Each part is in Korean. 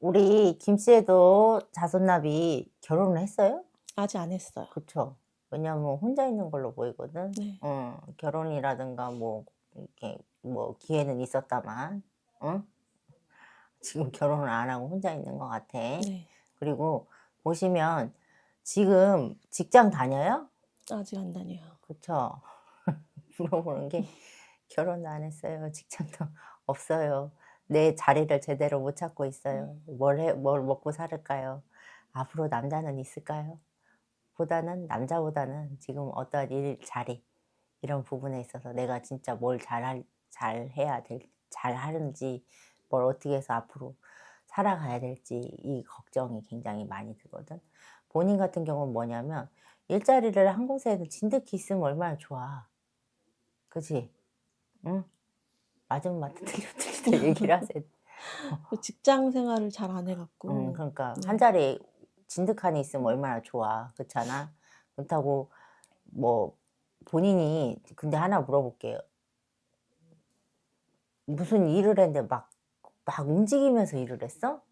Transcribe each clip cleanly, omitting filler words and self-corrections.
우리 김씨도 자손납이 결혼을 했어요? 아직 안 했어요. 그쵸. 왜냐면 혼자 있는 걸로 보이거든. 네. 결혼이라든가 뭐 이렇게 뭐 기회는 있었다만, 지금 결혼을 안 하고 혼자 있는 것 같아. 네. 그리고 보시면 지금 직장 다녀요? 아직 안 다녀요. 그쵸. 물어보는 게 결혼도 안 했어요. 직장도 없어요. 내 자리를 제대로 못 찾고 있어요. 뭘 먹고 살을까요? 앞으로 남자는 있을까요? 보다는 남자보다는 지금 어떠한 일 자리 이런 부분에 있어서 내가 진짜 뭘 잘 하는지 뭘 어떻게 해서 앞으로 살아가야 될지 이 걱정이 굉장히 많이 들거든. 본인 같은 경우는 뭐냐면 일자리를 한 곳에 진득히 있으면 얼마나 좋아. 그치? 응? 맞으면 맞든 틀리든 얘기를 하세요. 그 직장 생활을 잘 안 해갖고. 그러니까 네. 한 자리에 진득하니 있으면 얼마나 좋아. 그렇잖아. 그렇다고 뭐 본인이 근데 하나 물어볼게요. 무슨 일을 했는데 막 움직이면서 일을 했어?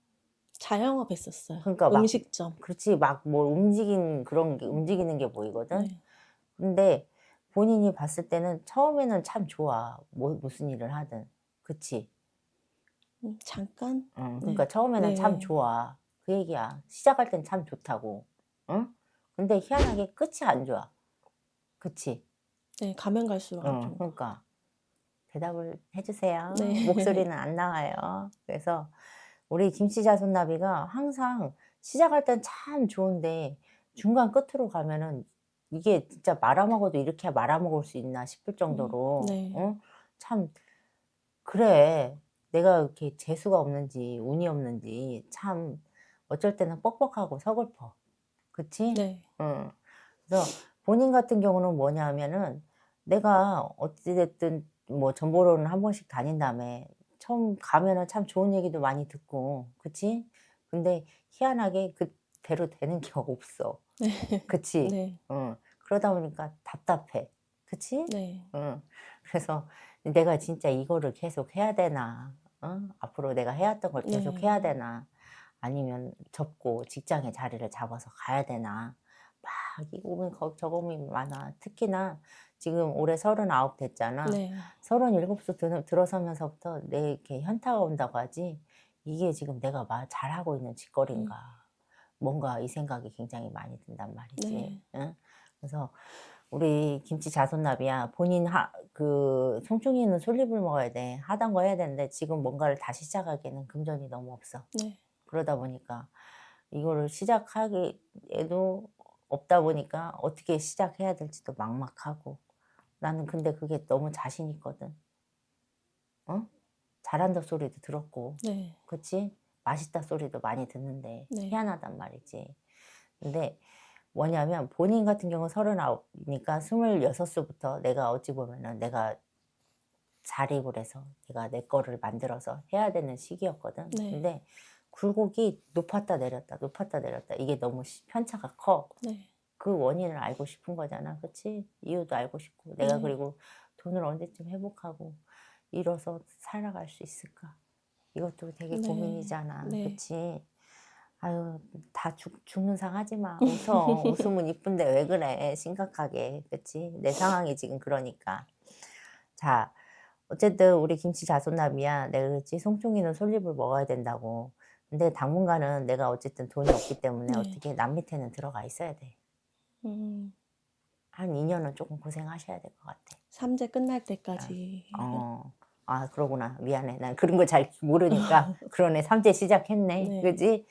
자영업 했었어요. 그러니까 막 음식점. 그렇지 막 뭘 움직이는 게 보이거든. 네. 근데 본인이 봤을 때는 처음에는 참 좋아. 무슨 일을 하든. 그치? 잠깐? 그러니까 네. 처음에는 참 네. 좋아. 그 얘기야. 시작할 땐 참 좋다고. 응? 근데 희한하게 끝이 안 좋아. 그치? 네. 가면 갈수록 안 좋은 거. 그러니까 대답을 해주세요. 네. 목소리는 안 나와요. 그래서 우리 김씨자손나비가 항상 시작할 땐 참 좋은데 중간 끝으로 가면은 이게 진짜 말아먹어도 이렇게 말아먹을 수 있나 싶을 정도로 네. 참 그래 내가 이렇게 재수가 없는지 운이 없는지 참 어쩔 때는 뻑뻑하고 서글퍼. 그치? 네. 그래서 본인 같은 경우는 뭐냐 하면은 내가 어찌됐든 뭐 전보로는 한 번씩 다닌 다음에 처음 가면은 참 좋은 얘기도 많이 듣고 그치? 근데 희한하게 그대로 되는 게 없어. 그치? 네. 그러다 보니까 답답해. 그치? 네. 그래서 내가 진짜 이거를 계속 해야 되나? 앞으로 내가 해왔던 걸 계속 네. 해야 되나? 아니면 접고 직장의 자리를 잡아서 가야 되나? 막 이 고민 저 고민이 많아. 특히나 지금 올해 39 됐잖아. 네. 37살 들어서면서부터 내 이렇게 현타가 온다고 하지 이게 지금 내가 잘하고 있는 짓거리인가. 뭔가 이 생각이 굉장히 많이 든단 말이지. 네. 응? 그래서 우리 김치 자손나비야 본인 송충이는 솔잎을 먹어야 돼. 하던 거 해야 되는데 지금 뭔가를 다시 시작하기에는 금전이 너무 없어. 네. 그러다 보니까 이거를 시작하기에도 없다 보니까 어떻게 시작해야 될지도 막막하고 나는 근데 그게 너무 자신 있거든. 잘한다 소리도 들었고 네. 그치? 맛있다 소리도 많이 듣는데 네. 희한하단 말이지. 근데 뭐냐면 본인 같은 경우 39이니까 26살부터 내가 어찌 보면은 내가 자립을 해서 내가 내 거를 만들어서 해야 되는 시기였거든. 네. 근데 굴곡이 높았다 내렸다 높았다 내렸다 이게 너무 편차가 커. 네. 그 원인을 알고 싶은 거잖아. 그치? 이유도 알고 싶고 내가 네. 그리고 돈을 언제쯤 회복하고 일어서 살아갈 수 있을까? 이것도 되게 네. 고민이잖아. 네. 그치? 아유 다 죽는 상 하지 마. 웃어. 웃으면 이쁜데 왜 그래. 심각하게. 그치? 내 상황이 지금 그러니까. 자 어쨌든 우리 김치 자손남이야. 내가 그랬지 송충이는 솔잎을 먹어야 된다고. 근데 당분간은 내가 어쨌든 돈이 없기 때문에 네. 어떻게 남 밑에는 들어가 있어야 돼. 음. 한 2년은 조금 고생하셔야 될 것 같아. 3제 끝날 때까지. 아 그러구나. 미안해. 난 그런 거 잘 모르니까 그러네. 3제 시작했네. 네. 그지?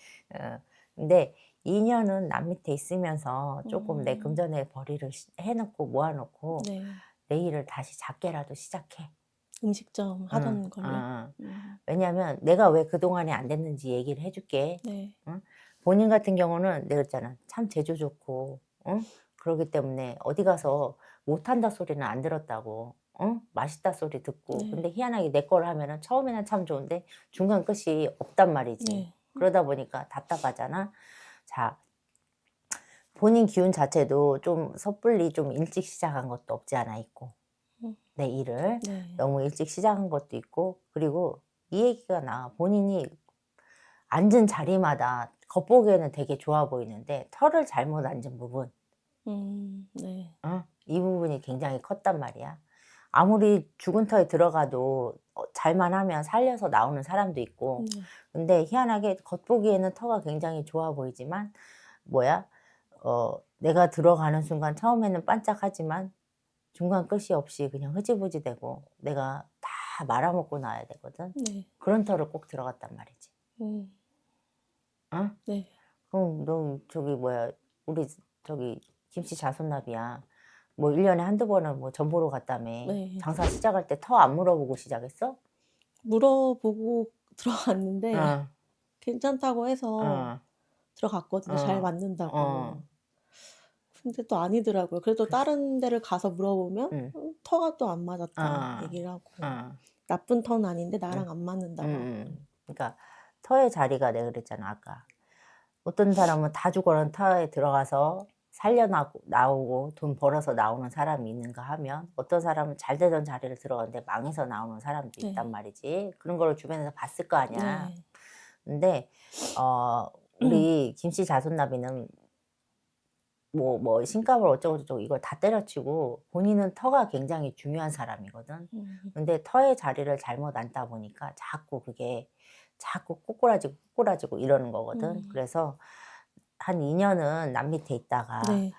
근데 2년은 남 밑에 있으면서 조금 내 금전의 벌이를 해 놓고 모아 놓고 네. 내일을 다시 작게라도 시작해. 음식점 하던 걸요? 왜냐면 내가 왜 그동안에 안 됐는지 얘기를 해 줄게. 네. 본인 같은 경우는 내가 그랬잖아. 참 재주 좋고 그러기 때문에 어디 가서 못한다 소리는 안 들었다고. 맛있다 소리 듣고. 네. 근데 희한하게 내 걸 하면은 처음에는 참 좋은데 중간 끝이 없단 말이지. 네. 그러다 보니까 답답하잖아. 자, 본인 기운 자체도 좀 섣불리 좀 일찍 시작한 것도 없지 않아 있고. 내 일을 네. 너무 일찍 시작한 것도 있고 그리고 이 얘기가 본인이 앉은 자리마다 겉보기에는 되게 좋아 보이는데 털을 잘못 앉은 부분, 네. 이 부분이 굉장히 컸단 말이야. 아무리 죽은 터에 들어가도 잘만 하면 살려서 나오는 사람도 있고, 네. 근데 희한하게 겉보기에는 터가 굉장히 좋아 보이지만 뭐야? 내가 들어가는 순간 처음에는 반짝하지만 중간 끝이 없이 그냥 흐지부지 되고 내가 다 말아먹고 나와야 되거든. 네. 그런 털을 꼭 들어갔단 말이지. 음. 어? 네. 그럼 너 저기 뭐야, 우리 저기 김씨 자손납이야. 뭐 1년에 한두 번은 뭐 전 보러 갔다며. 네. 장사 시작할 때 터 안 물어보고 시작했어? 물어보고 들어갔는데 어, 괜찮다고 해서 어, 들어갔거든요, 잘 어, 맞는다고. 어. 근데 또 아니더라고요. 그래도 글쎄. 다른 데를 가서 물어보면 응, 터가 또 안 맞았다 어, 얘기를 하고 어, 나쁜 터는 아닌데 응, 나랑 안 맞는다고 하고. 그러니까 터의 자리가 내가 그랬잖아 아까. 어떤 사람은 다 죽어는 터에 들어가서 나오고 돈 벌어서 나오는 사람이 있는가 하면, 어떤 사람은 잘 되던 자리를 들어갔는데 망해서 나오는 사람도 네. 있단 말이지. 그런 걸 주변에서 봤을 거 아니야. 네. 근데 우리 김씨 자손나비는 뭐 신값을 어쩌고저쩌고 이걸 다 때려치고 본인은 터가 굉장히 중요한 사람이거든. 근데 터의 자리를 잘못 앉다 보니까 자꾸 그게 자꾸 꼬꾸라지고 이러는 거거든. 그래서 한 2년은 남 밑에 있다가 네.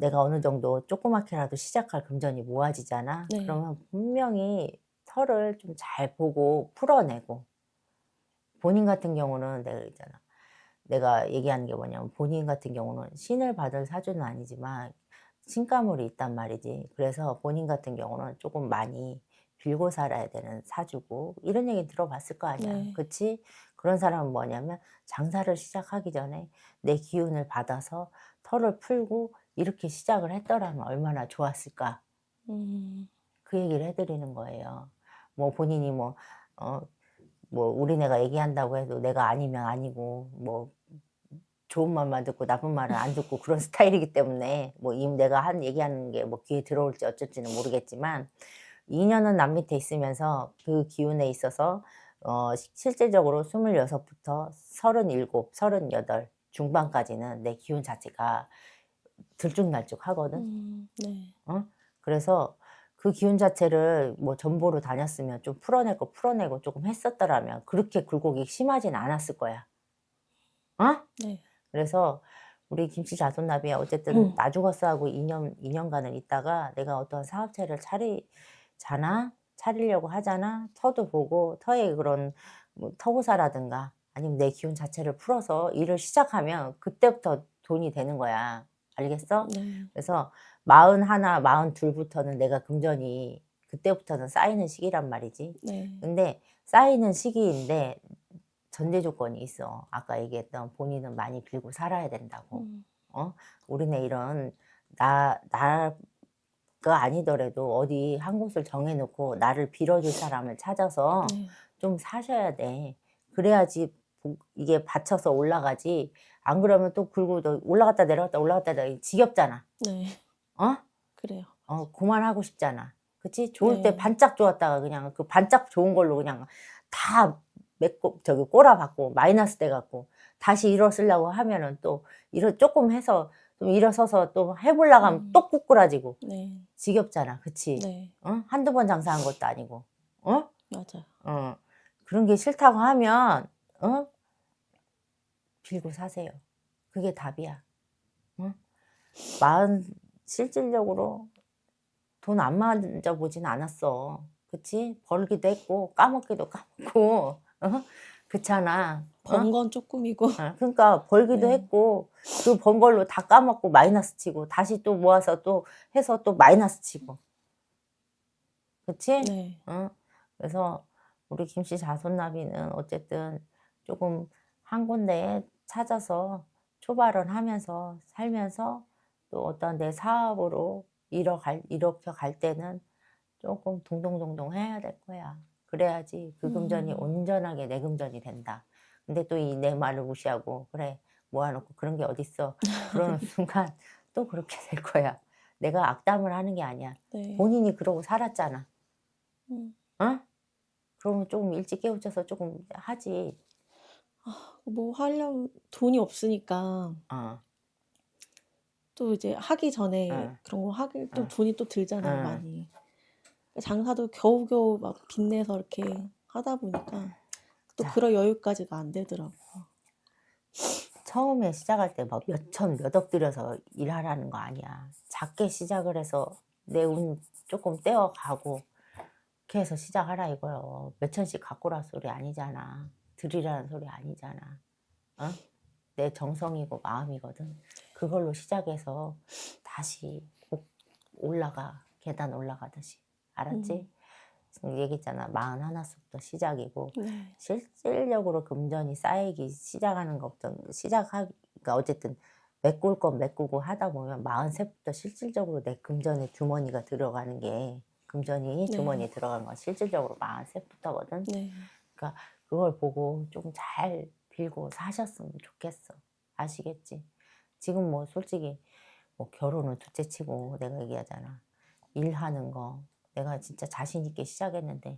내가 어느 정도 조그맣게라도 시작할 금전이 모아지잖아. 네. 그러면 분명히 털을 좀 잘 보고 풀어내고, 본인 같은 경우는 내가 얘기하는 게 뭐냐면, 본인 같은 경우는 신을 받을 사주는 아니지만 신가물이 있단 말이지. 그래서 본인 같은 경우는 조금 많이 빌고 살아야 되는 사주고, 이런 얘기 들어봤을 거 아니야. 네. 그치? 그런 사람은 뭐냐면 장사를 시작하기 전에 내 기운을 받아서 털을 풀고 이렇게 시작을 했더라면 얼마나 좋았을까. 그 얘기를 해드리는 거예요. 뭐 본인이 뭐 우리네가 얘기한다고 해도 내가 아니면 아니고, 뭐 좋은 말만 듣고 나쁜 말은 안 듣고 그런 스타일이기 때문에 뭐 내가 얘기하는 게 뭐 귀에 들어올지 어쩔지는 모르겠지만, 2년은 남 밑에 있으면서 그 기운에 있어서 실제적으로 26부터 37, 38 중반까지는 내 기운 자체가 들쭉날쭉 하거든. 네. 그래서 그 기운 자체를 뭐 전보로 다녔으면 좀 풀어내고 조금 했었더라면 그렇게 굴곡이 심하진 않았을 거야. 네. 그래서 우리 김씨 자손나비야, 어쨌든 나 죽었어 하고 2년간을 있다가 내가 어떤 사업체를 차리려고 하잖아. 터도 보고 터의 그런 뭐 터고사라든가 아니면 내 기운 자체를 풀어서 일을 시작하면 그때부터 돈이 되는 거야. 알겠어? 네. 그래서 41, 42부터는 내가 금전이 그때부터는 쌓이는 시기란 말이지. 네. 근데 쌓이는 시기인데 전제 조건이 있어. 아까 얘기했던 본인은 많이 빌고 살아야 된다고. 우리네 이런 나가 아니더라도 어디 한 곳을 정해놓고 나를 빌어줄 사람을 찾아서 네. 좀 사셔야 돼. 그래야지 이게 받쳐서 올라가지. 안 그러면 또 굴고 올라갔다 내려갔다 지겹잖아. 네. 그래요. 그만하고 싶잖아. 그치? 좋을 때 네. 반짝 좋았다가 그냥 그 반짝 좋은 걸로 그냥 다 꼬라박고 마이너스 돼갖고 다시 일어서려고 하면은 또 조금 해서 좀 일어서서 또 해보려고 하면 또 꾸꾸라지고 네. 지겹잖아. 그치? 네. 한두 번 장사한 것도 아니고. 맞아요. 그런 게 싫다고 하면 빌고 사세요. 그게 답이야. 실질적으로 돈 안 만져보진 않았어. 그치? 벌기도 했고 까먹기도 까먹고 그렇잖아. 번 건 쪼끔이고. 그러니까 벌기도 네. 했고 그 번 걸로 다 까먹고 마이너스 치고 다시 또 모아서 또 해서 또 마이너스 치고. 그치? 네. 그래서 우리 김씨 자손나비는 어쨌든 조금 한 군데에 찾아서 초발을 하면서 살면서 또 어떤 내 사업으로 이렇게 갈 때는 조금 동동동동 해야 될 거야. 그래야지 그 금전이 온전하게 내 금전이 된다. 근데 또 내 말을 무시하고 그래 모아놓고 그런 게 어딨어 그러는 순간 또 그렇게 될 거야. 내가 악담을 하는 게 아니야. 네. 본인이 그러고 살았잖아. 음. 그러면 조금 일찍 깨우쳐서 조금 하지. 뭐 하려면 돈이 없으니까 어, 또 이제 하기 전에 어, 그런 거 하기 또 어, 돈이 또 들잖아요, 어. 많이. 장사도 겨우겨우 막 빚내서 이렇게 하다 보니까 또 자, 그럴 여유까지가 안 되더라고요. 처음에 시작할 때 막 몇천, 몇억 들여서 일하라는 거 아니야. 작게 시작을 해서 내 운 조금 떼어가고 그렇게 해서 시작하라 이거요. 몇천씩 갖고 라 소리 아니잖아. 들이라는 소리 아니잖아. 어? 내 정성이고 마음이거든. 그걸로 시작해서 다시 꼭 올라가. 계단 올라가듯이. 알았지? 얘기했잖아. 41수부터 시작이고 네. 실질적으로 금전이 쌓이기 시작하는 것부터 그러니까 어쨌든 메꿀 건 메꾸고 하다 보면 43부터 실질적으로 내 금전의 주머니가 들어가는 게 금전이 주머니에 네. 들어가는 건 실질적으로 43부터거든. 네. 그러니까 그걸 보고 좀 잘 빌고 사셨으면 좋겠어. 아시겠지? 지금 뭐 솔직히 뭐 결혼은 둘째치고 내가 얘기하잖아. 일하는 거 내가 진짜 자신 있게 시작했는데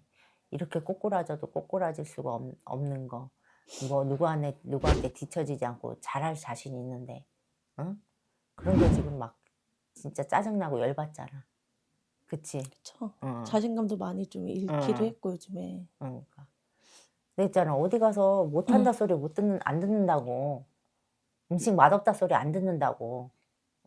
이렇게 꼬꾸라져도 꼬꾸라질 수가 없는 거. 뭐 누구한테 뒤처지지 않고 잘할 자신 있는데, 응? 그런 게 지금 막 진짜 짜증나고 열받잖아. 그치? 그쵸. 응, 자신감도 많이 좀 잃기도 응, 했고 요즘에. 그러니까. 근데 있잖아. 어디 가서 못한다 소리 안 듣는다고. 음식 맛없다 소리 안 듣는다고.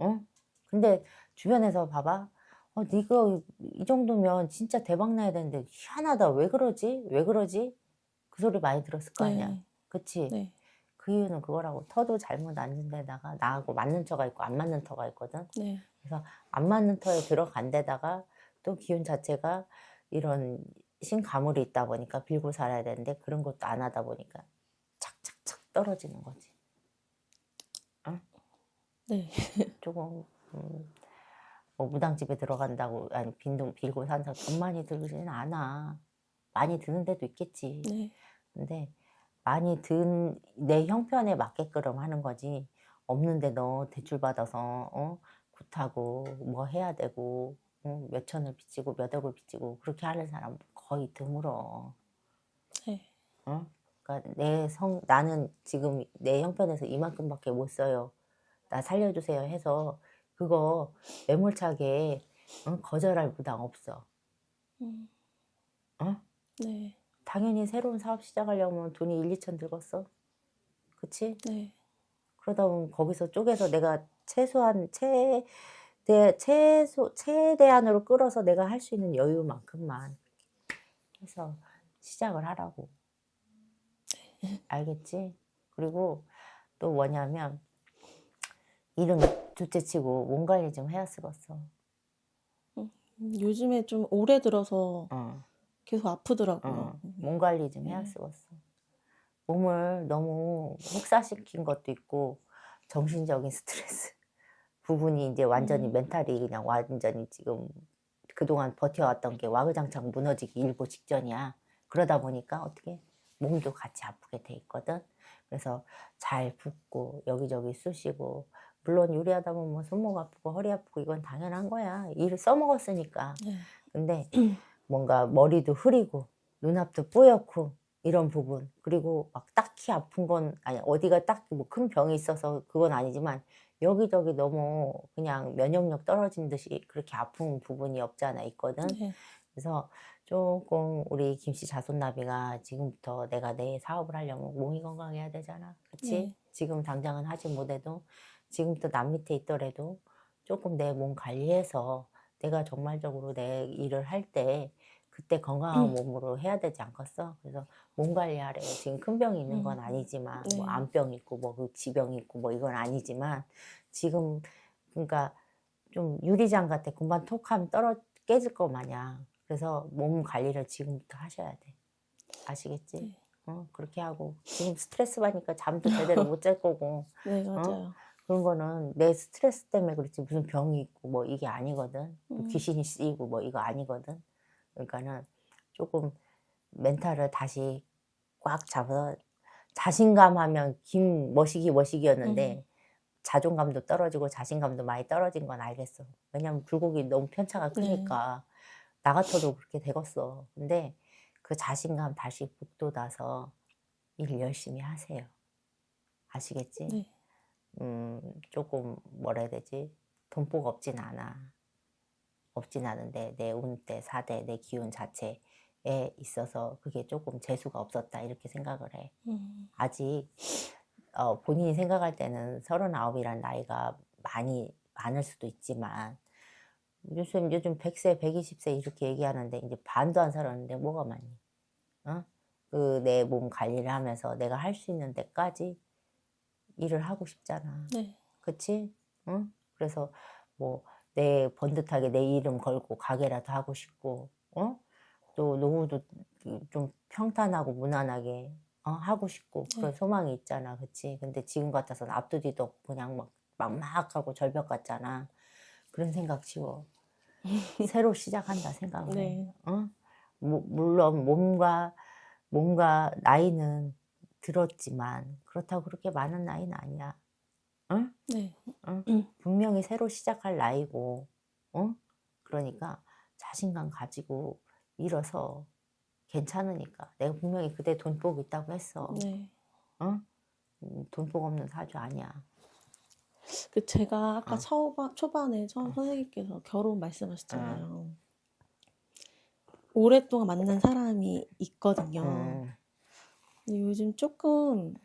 응? 근데 주변에서 봐봐. 네가 이 정도면 진짜 대박 나야 되는데 희한하다. 왜 그러지? 왜 그러지? 그 소리 많이 들었을 거 아니야. 네. 그치? 네. 그 이유는 그거라고. 터도 잘못 앉은 데다가 나하고 맞는 터가 있고 안 맞는 터가 있거든. 네. 그래서 안 맞는 터에 들어간 데다가 또 기운 자체가 이런 신가물이 있다 보니까 빌고 살아야 되는데 그런 것도 안 하다 보니까 착착착 떨어지는 거지. 응? 네. 조금 뭐 무당집에 들어간다고 아니 빈돈 빌고 산다고 돈 많이 들지는 않아. 많이 드는 데도 있겠지. 네. 근데 많이 든 내 형편에 맞게끔 하는 거지. 없는데 너 대출 받아서 굿하고 뭐 해야 되고 몇 천을 빚지고 몇 억을 빚지고 그렇게 하는 사람 거의 드물어. 네. 그러니까 나는 지금 내 형편에서 이만큼밖에 못 써요. 나 살려주세요 해서 그거 매몰차게 거절할 무당 없어. 음. 어? 네. 당연히 새로운 사업 시작하려면 돈이 1, 2천 들겠어. 그치? 네. 그러다 보면 거기서 쪼개서 내가 최소한 최대한으로 끌어서 내가 할 수 있는 여유만큼만 해서 시작을 하라고. 알겠지? 그리고 또 뭐냐면 일은 둘째치고 몸 관리 좀 해야 쓰겠어. 요즘에 좀 올해 들어서 어, 계속 아프더라고요. 몸 관리 좀 해야 네. 쓰겠어. 몸을 너무 혹사시킨 것도 있고 정신적인 스트레스 부분이 이제 완전히 멘탈이 그냥 완전히 지금 그동안 버텨왔던 게 와그장창 무너지기 일보 직전이야. 그러다 보니까 어떻게 몸도 같이 아프게 돼 있거든. 그래서 잘 붓고 여기저기 쑤시고 물론 요리하다 보면 뭐 손목 아프고 허리 아프고 이건 당연한 거야. 일을 써먹었으니까. 네. 근데 뭔가 머리도 흐리고 눈앞도 뿌옇고 이런 부분 그리고 막 딱히 아픈 건 아니 어디가 딱히 뭐 큰 병이 있어서 그건 아니지만 여기저기 너무 그냥 면역력 떨어진 듯이 그렇게 아픈 부분이 없지 않아 있거든. 네. 그래서 조금 우리 김씨 자손나비가 지금부터 내가 내 사업을 하려면 몸이 건강해야 되잖아. 그치? 네. 지금 당장은 하지 못해도 지금부터 남 밑에 있더라도 조금 내 몸 관리해서 내가 정말적으로 내 일을 할 때 그때 건강한 몸으로 해야 되지 않겠어? 그래서 몸 관리하래. 지금 큰 병이 있는 건 아니지만 뭐 네. 암병 있고 뭐 그 지병이 있고 뭐 이건 아니지만 지금 그러니까 좀 유리장 같아. 금방 톡 하면 깨질 거 마냥. 그래서 몸 관리를 지금부터 하셔야 돼. 아시겠지? 네. 그렇게 하고 지금 스트레스 받으니까 잠도 제대로 못 잘 거고 네, 어? 맞아요. 그런 거는 내 스트레스 때문에 그렇지 무슨 병이 있고 뭐 이게 아니거든. 뭐 귀신이 쓰이고 뭐 이거 아니거든. 그러니까는 조금 멘탈을 다시 꽉 잡아서 자신감 하면 머시기였는데 자존감도 떨어지고 자신감도 많이 떨어진 건 알겠어. 왜냐면 굴곡이 너무 편차가 네. 크니까 나 같아도 그렇게 되겠어. 근데 그 자신감 다시 북돋아서 일 열심히 하세요. 아시겠지? 네. 조금 뭐라 해야 되지? 돈복 없진 않아. 없진 않은데 내 운대, 사대, 내 기운 자체에 있어서 그게 조금 재수가 없었다 이렇게 생각을 해. 아직 본인이 생각할 때는 39이라는 나이가 많을 수도 있지만 요즘 100세, 120세 이렇게 얘기하는데 이제 반도 안 살았는데 뭐가 많니? 어? 그 내 몸 관리를 하면서 내가 할 수 있는 데까지 일을 하고 싶잖아. 네. 그치? 응? 그래서 뭐 내 번듯하게 내 이름 걸고 가게라도 하고 싶고, 또 노후도 좀 평탄하고 무난하게 하고 싶고 그런 네. 소망이 있잖아. 그치? 근데 지금 같아서는 앞도 뒤도 없고 그냥 막막하고 절벽 같잖아. 그런 생각 지워. 새로 시작한다 생각을 해. 네. 물론 몸과 나이는 들었지만 그렇다고 그렇게 많은 나이는 아니야. 응? 네. 응? 분명히 새로 시작할 나이고, 그러니까 자신감 가지고 일어서 괜찮으니까. 내가 분명히 그때 돈복 있다고 했어. 네. 돈복 없는 사주 아니야. 그 제가 아까 어. 초반에 선생님께서 결혼 말씀하셨잖아요. 오랫동안 만난 사람이 있거든요. 근데 요즘 조금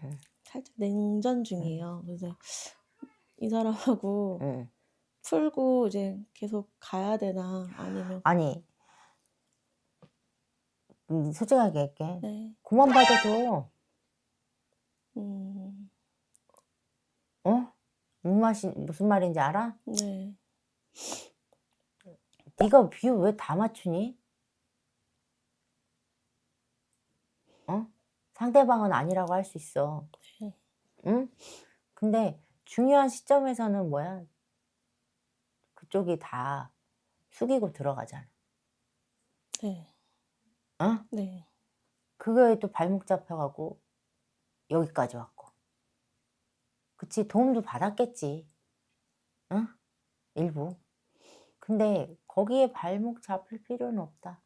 살짝 냉전 중이에요. 그래서 이 사람하고 풀고 이제 계속 가야 되나 아니면 아니, 솔직하게 얘기할게. 네. 그만 받아줘. 무슨 말인지 알아? 네. 네가 비유 왜 다 맞추니? 상대방은 아니라고 할 수 있어. 네. 응? 근데 중요한 시점에서는 뭐야? 그쪽이 다 숙이고 들어가잖아. 네. 네. 그거에 또 발목 잡혀가고 여기까지 왔고. 그치? 도움도 받았겠지. 응? 일부. 근데 거기에 발목 잡힐 필요는 없다.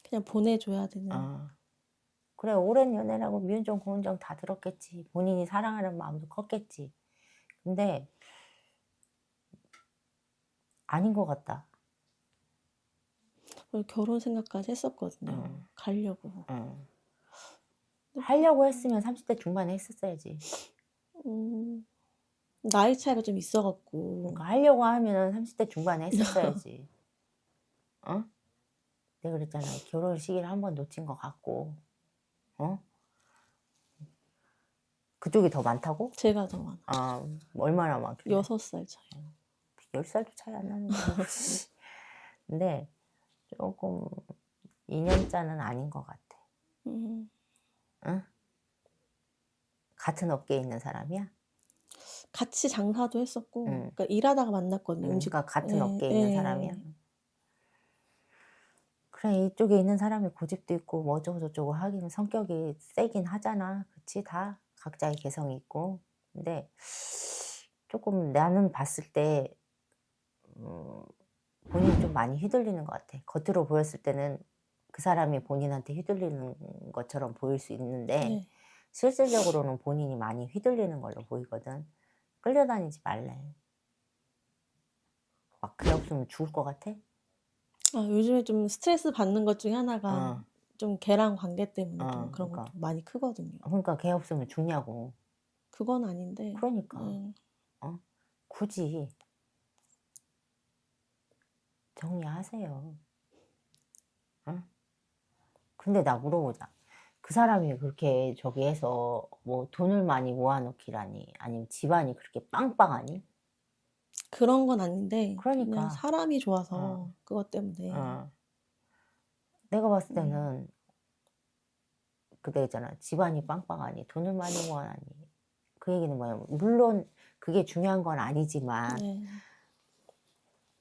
그냥 보내줘야 되는. 그래, 오랜 연애라고 미운정 고운정 다 들었겠지. 본인이 사랑하는 마음도 컸겠지. 근데 아닌 것 같다. 결혼 생각까지 했었거든요. 가려고. 하려고 했으면 30대 중반에 했었어야지. 나이 차이가 좀 있어갖고. 그러니까 하려고 하면 30대 중반에 했었어야지. 내가 그랬잖아. 결혼 시기를 한 번 놓친 것 같고. 그쪽이 더 많다고? 제가 더 많아. 얼마나 많길래? 6살 차이. 10살도 차이 안 나는데. 근데 조금 2년짜는 아닌 것 같아. 응? 같은 업계에 있는 사람이야? 같이 장사도 했었고, 그러니까 일하다가 만났거든요. 음식. 그러니까 같은 예, 업계에 있는 예. 사람이야? 그래, 이쪽에 있는 사람이 고집도 있고 뭐 어쩌고저쩌고 하기는 성격이 세긴 하잖아. 그치? 다 각자의 개성이 있고. 근데 조금 나는 봤을 때 본인이 좀 많이 휘둘리는 것 같아. 겉으로 보였을 때는 그 사람이 본인한테 휘둘리는 것처럼 보일 수 있는데 네. 실질적으로는 본인이 많이 휘둘리는 걸로 보이거든. 끌려다니지 말래. 막 그래 없으면 죽을 것 같아? 요즘에 좀 스트레스 받는 것 중에 하나가 좀 걔랑 관계 때문에 좀 그런 그러니까. 것도 많이 크거든요. 그러니까 걔 없으면 죽냐고. 그건 아닌데. 그러니까. 굳이 정리하세요. 근데 나 물어보자. 그 사람이 그렇게 저기 해서 뭐 돈을 많이 모아놓기라니 아니면 집안이 그렇게 빵빵하니? 그런 건 아닌데 그냥 그러니까. 사람이 좋아서 그것 때문에. 내가 봤을 때는 그때 있잖아. 집안이 빵빵하니 돈을 많이 모아놨니? 그 얘기는 뭐야? 물론 그게 중요한 건 아니지만 네.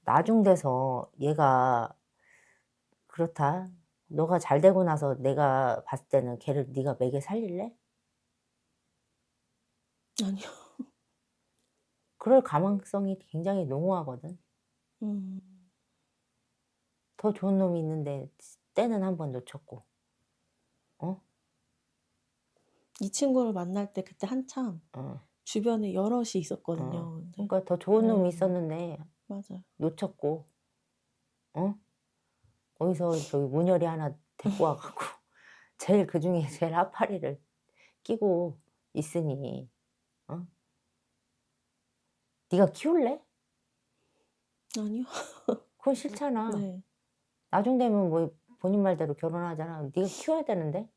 나중 돼서 얘가 그렇다. 너가 잘 되고 나서 내가 봤을 때는 걔를 네가 매개 살릴래? 아니요. 그럴 가망성이 굉장히 농후하거든. 더 좋은 놈이 있는데 때는 한 번 놓쳤고. 이 친구를 만날 때 그때 한참 어, 주변에 여럿이 어. 있었거든요. 근데 그러니까 더 좋은 놈이 네. 있었는데 맞아요. 놓쳤고, 어? 어디서 저기 문열이 하나 데리고 와갖고 제일 그 중에 제일 하파리를 끼고 있으니, 어? 네가 키울래? 아니요. 그건 싫잖아. 네. 나중 되면 뭐 본인 말대로 결혼하잖아. 네가 키워야 되는데.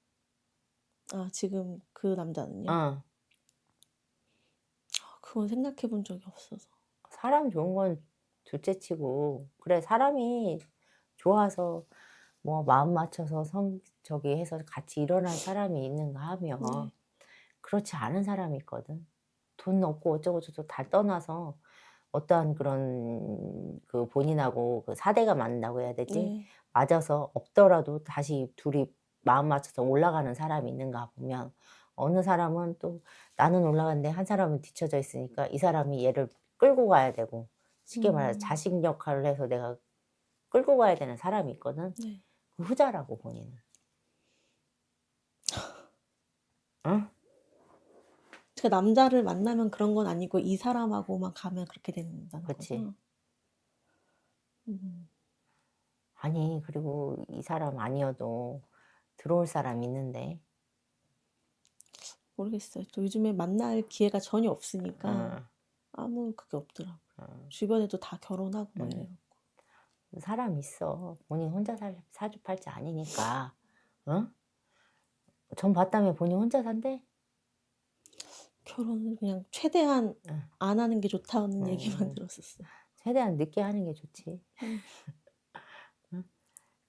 아 지금 그 남자는요? 어. 그건 생각해 본 적이 없어서. 사람 좋은 건 둘째치고, 그래 사람이 좋아서 뭐 마음 맞춰서 저기 해서 같이 일어날 사람이 있는가 하면 네. 그렇지 않은 사람이 있거든. 돈 없고 어쩌고 저쩌고 다 떠나서 어떠한 그런 그 본인하고 그 사대가 맞는다고 해야 되지? 네. 맞아서 없더라도 다시 둘이 마음 맞춰서 올라가는 사람이 있는가 보면, 어느 사람은 또 나는 올라갔는데 한 사람은 뒤쳐져 있으니까 이 사람이 얘를 끌고 가야 되고, 쉽게 말해서 자식 역할을 해서 내가 끌고 가야 되는 사람이 있거든. 네. 그 후자라고 본인은. 응? 그 남자를 만나면 그런 건 아니고 이 사람하고만 가면 그렇게 된다는 그치. 거죠? 아니, 그리고 이 사람 아니어도 들어올 사람 있는데. 모르겠어요. 또 요즘에 만날 기회가 전혀 없으니까 어, 아무 그게 없더라고요. 어. 주변에도 다 결혼하고 막 이래갖고. 사람 있어. 본인 혼자 사주팔자 아니니까. 어? 전 봤다며 본인 혼자 산대? 결혼을 그냥 최대한 응. 안 하는 게 좋다는 얘기만 들었었어요. 최대한 늦게 하는 게 좋지. 음. 응?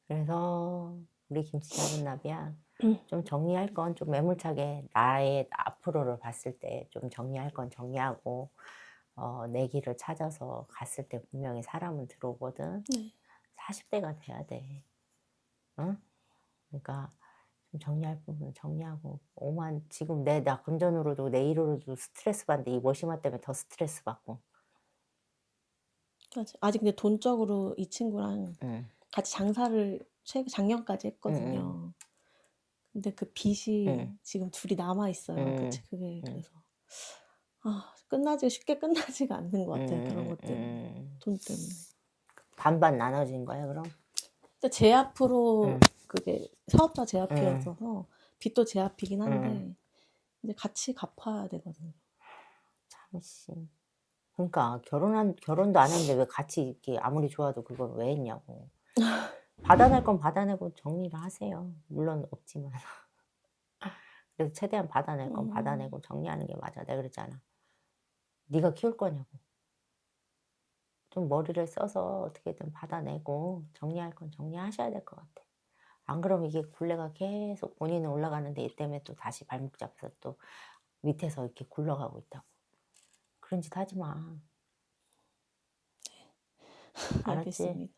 그래서 우리 김치 작은 나비야, 좀 정리할 건 좀 매몰차게 나의 앞으로를 봤을 때 좀 정리할 건 정리하고, 내 길을 찾아서 갔을 때 분명히 사람은 들어오거든. 네. 40대가 돼야 돼. 응? 그러니까 좀 정리할 부분은 정리하고, 지금 나 금전으로도 내 일로도 스트레스 받는데 이 머시마 때문에 더 스트레스 받고. 아직 근데 돈적으로 이 친구랑 응. 같이 장사를 작년까지 응, 했거든요. 근데 그 빚이 응. 지금 둘이 남아 있어요. 응. 그게 응. 그래서 쉽게 끝나지가 않는 것 같아요. 그런 것 때문에. 돈 때문에. 반반 나눠진 거야, 그럼? 근데 제 앞으로 응. 그게 사업자 제 응. 앞이어서 빚도 제 앞이긴 응. 한데 이제 같이 갚아야 되거든요. 참씨. 그러니까 결혼도 안 했는데 왜 같이 이렇게 아무리 좋아도 그걸 왜 했냐고. 받아낼 건 받아내고 정리를 하세요. 물론 없지만. 그래서 최대한 받아낼 건 받아내고 정리하는 게 맞아. 내가 그랬잖아. 네가 키울 거냐고. 좀 머리를 써서 어떻게든 받아내고 정리할 건 정리하셔야 될 것 같아. 안 그러면 이게 굴레가 계속 본인은 올라가는데 이 때문에 또 다시 발목 잡혀서 또 밑에서 이렇게 굴러가고 있다고. 그런 짓 하지 마. 알았지? 알겠습니다.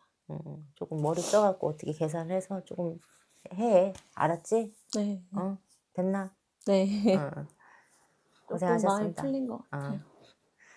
조금 머리 써갖고 어떻게 계산해서 조금 해. 알았지? 네. 됐나? 네. 어, 조금 마음이 고생하셨습니다. 풀린 것 같아요.